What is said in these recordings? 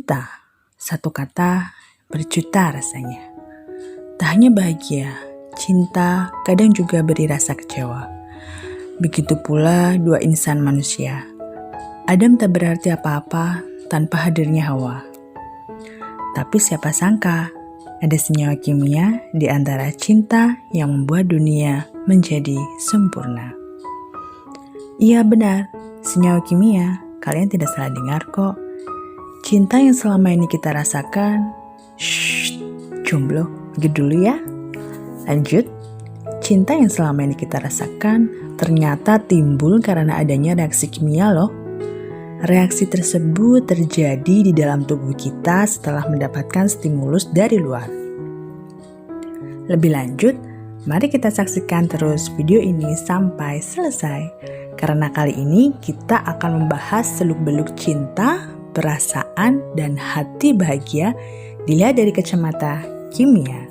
Cinta, satu kata berjuta rasanya. Tak hanya bahagia, cinta kadang juga beri rasa kecewa. Begitu pula dua insan manusia. Adam tak berarti apa-apa tanpa hadirnya Hawa. Tapi siapa sangka ada senyawa kimia di antara cinta yang membuat dunia menjadi sempurna. Iya benar, senyawa kimia, kalian tidak salah dengar kok. Cinta yang selama ini kita rasakan, jomblo, begitu dulu ya. Lanjut, cinta yang selama ini kita rasakan ternyata timbul karena adanya reaksi kimia loh. Reaksi tersebut terjadi di dalam tubuh kita setelah mendapatkan stimulus dari luar. Lebih lanjut, mari kita saksikan terus video ini sampai selesai. Karena kali ini kita akan membahas seluk-beluk cinta, perasaan, dan hati bahagia dilihat dari kacamata kimia.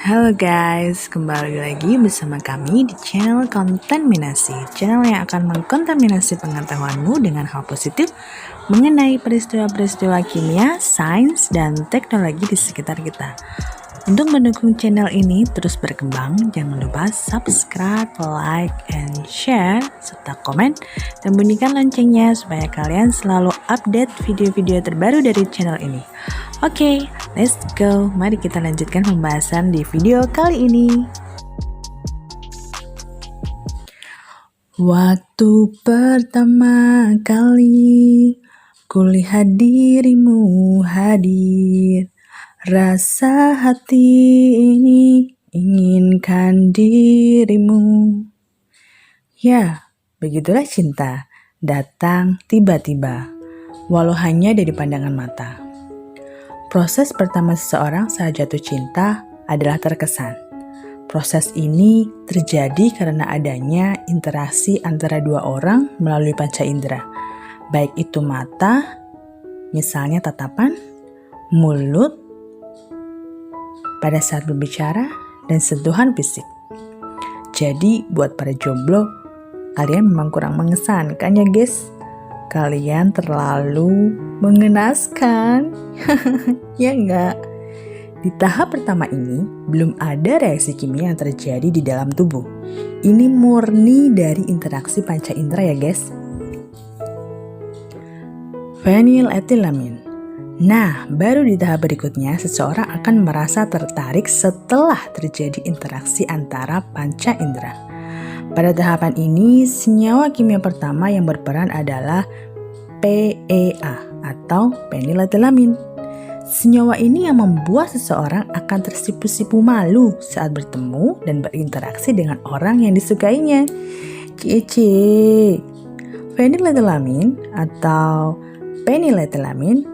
Halo guys, kembali lagi bersama kami di channel Kontaminasi, channel yang akan mengkontaminasi pengetahuanmu dengan hal positif mengenai peristiwa-peristiwa kimia, sains, dan teknologi di sekitar kita. Untuk mendukung channel ini terus berkembang, jangan lupa subscribe, like, and share, serta komen, dan bunyikan loncengnya supaya kalian selalu update video-video terbaru dari channel ini. Oke, let's go. Mari kita lanjutkan pembahasan di video kali ini. Waktu pertama kali kulihat dirimu hadir, rasa hati ini inginkan dirimu. Ya, begitulah cinta, datang tiba-tiba, walau hanya dari pandangan mata. Proses pertama seseorang saat jatuh cinta adalah terkesan. Proses ini terjadi karena adanya interaksi antara dua orang melalui panca indera, baik itu mata, misalnya tatapan, mulut, pada saat berbicara, dan sentuhan fisik. Jadi buat para jomblo, kalian memang kurang mengesankan ya guys. Kalian terlalu mengenaskan. Ya enggak? Di tahap pertama ini, belum ada reaksi kimia yang terjadi di dalam tubuh. Ini murni dari interaksi panca indera ya guys. Feniletilamin. Nah, baru di tahap berikutnya, seseorang akan merasa tertarik setelah terjadi interaksi antara panca indera. Pada tahapan ini, senyawa kimia pertama yang berperan adalah PEA atau feniletilamin. Senyawa ini yang membuat seseorang akan tersipu-sipu malu saat bertemu dan berinteraksi dengan orang yang disukainya. Cie. Feniletilamin atau feniletilamin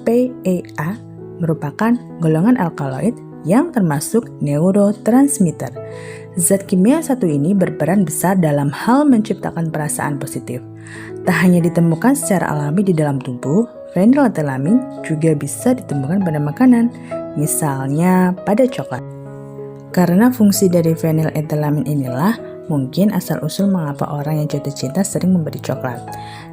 PEA merupakan golongan alkaloid yang termasuk neurotransmitter. Zat kimia satu ini berperan besar dalam hal menciptakan perasaan positif. Tak hanya ditemukan secara alami di dalam tubuh, feniletilamin juga bisa ditemukan pada makanan, misalnya pada coklat. Karena fungsi dari feniletilamin inilah mungkin asal-usul mengapa orang yang jatuh cinta sering memberi coklat.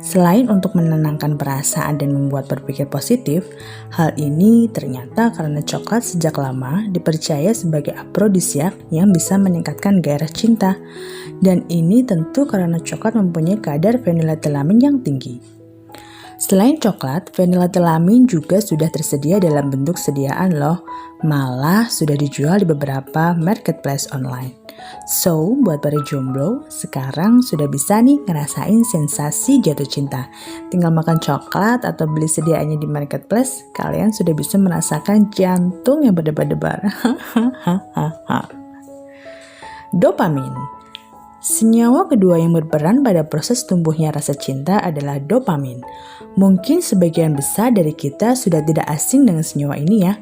Selain untuk menenangkan perasaan dan membuat berpikir positif, hal ini ternyata karena coklat sejak lama dipercaya sebagai afrodisiak yang bisa meningkatkan gairah cinta. Dan ini tentu karena coklat mempunyai kadar feniletilamin yang tinggi. Selain coklat, feniletilamin juga sudah tersedia dalam bentuk sediaan loh. Malah sudah dijual di beberapa marketplace online. So, buat para jomblo, sekarang sudah bisa nih ngerasain sensasi jatuh cinta. Tinggal makan coklat atau beli sediaannya di marketplace, kalian sudah bisa merasakan jantung yang berdebar-debar. Dopamin. Senyawa kedua yang berperan pada proses tumbuhnya rasa cinta adalah dopamin. Mungkin sebagian besar dari kita sudah tidak asing dengan senyawa ini ya.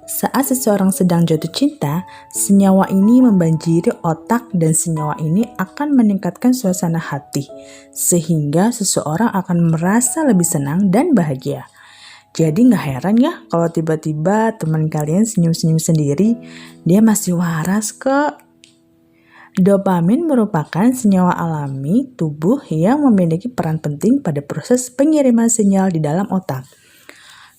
Saat seseorang sedang jatuh cinta, senyawa ini membanjiri otak dan senyawa ini akan meningkatkan suasana hati, sehingga seseorang akan merasa lebih senang dan bahagia. Jadi gak heran ya kalau tiba-tiba teman kalian senyum-senyum sendiri, dia masih waras kok. Dopamin merupakan senyawa alami tubuh yang memiliki peran penting pada proses pengiriman sinyal di dalam otak.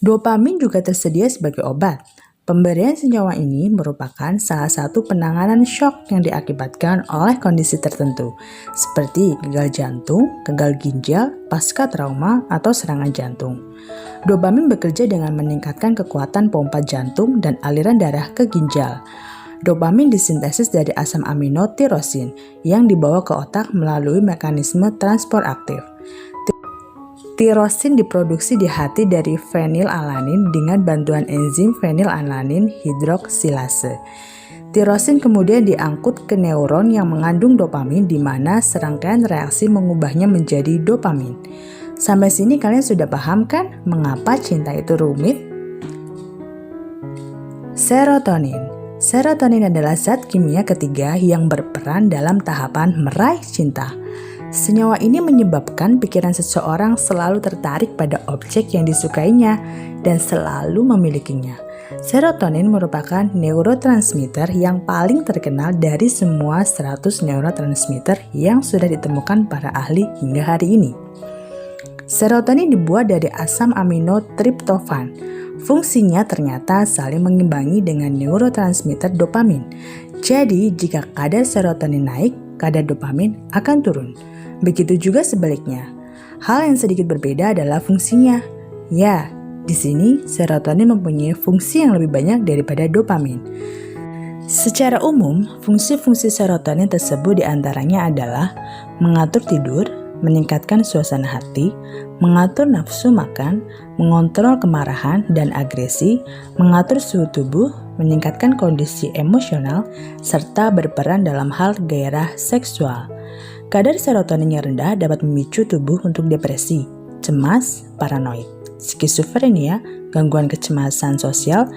Dopamin juga tersedia sebagai obat. Pemberian senyawa ini merupakan salah satu penanganan shock yang diakibatkan oleh kondisi tertentu, seperti gagal jantung, gagal ginjal, pasca trauma, atau serangan jantung. Dopamin bekerja dengan meningkatkan kekuatan pompa jantung dan aliran darah ke ginjal. Dopamin disintesis dari asam amino tirosin yang dibawa ke otak melalui mekanisme transport aktif. Tirosin diproduksi di hati dari fenilalanin dengan bantuan enzim fenilalanin hidroksilase. Tirosin kemudian diangkut ke neuron yang mengandung dopamin di mana serangkaian reaksi mengubahnya menjadi dopamin. Sampai sini kalian sudah paham kan mengapa cinta itu rumit? Serotonin. Serotonin adalah zat kimia ketiga yang berperan dalam tahapan meraih cinta. Senyawa ini menyebabkan pikiran seseorang selalu tertarik pada objek yang disukainya dan selalu memilikinya. Serotonin merupakan neurotransmitter yang paling terkenal dari semua 100 neurotransmitter yang sudah ditemukan para ahli hingga hari ini. Serotonin dibuat dari asam amino triptofan. Fungsinya ternyata saling mengimbangi dengan neurotransmitter dopamin. Jadi, jika kadar serotonin naik, kadar dopamin akan turun. Begitu juga sebaliknya. Hal yang sedikit berbeda adalah fungsinya. Ya, di sini serotonin mempunyai fungsi yang lebih banyak daripada dopamin. Secara umum, fungsi-fungsi serotonin tersebut diantaranya adalah mengatur tidur, meningkatkan suasana hati, mengatur nafsu makan, mengontrol kemarahan dan agresi, mengatur suhu tubuh, meningkatkan kondisi emosional, serta berperan dalam hal gairah seksual. Kadar serotonin yang rendah dapat memicu tubuh untuk depresi, cemas, paranoid, skizofrenia, gangguan kecemasan sosial,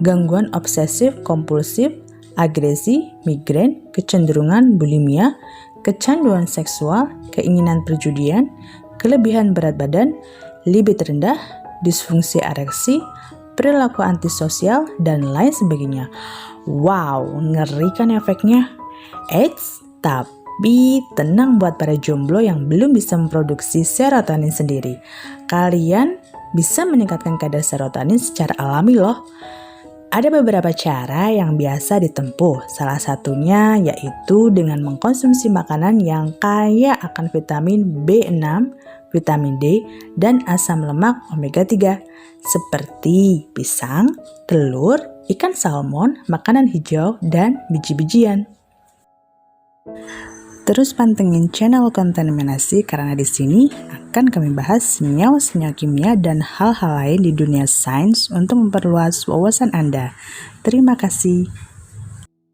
gangguan obsesif-kompulsif, agresi, migrain, kecenderungan bulimia, kecanduan seksual, keinginan perjudian, kelebihan berat badan, libido rendah, disfungsi ereksi, perilaku antisosial, dan lain sebagainya. Wow, ngeri kan efeknya? Eits, tapi tenang buat para jomblo yang belum bisa memproduksi serotonin sendiri. Kalian bisa meningkatkan kadar serotonin secara alami loh. Ada beberapa cara yang biasa ditempuh, salah satunya yaitu dengan mengkonsumsi makanan yang kaya akan vitamin B6, vitamin D, dan asam lemak omega 3, seperti pisang, telur, ikan salmon, makanan hijau, dan biji-bijian. Terus pantengin channel Kontaminasi karena di sini akan kami bahas senyawa-senyawa kimia dan hal-hal lain di dunia sains untuk memperluas wawasan Anda. Terima kasih.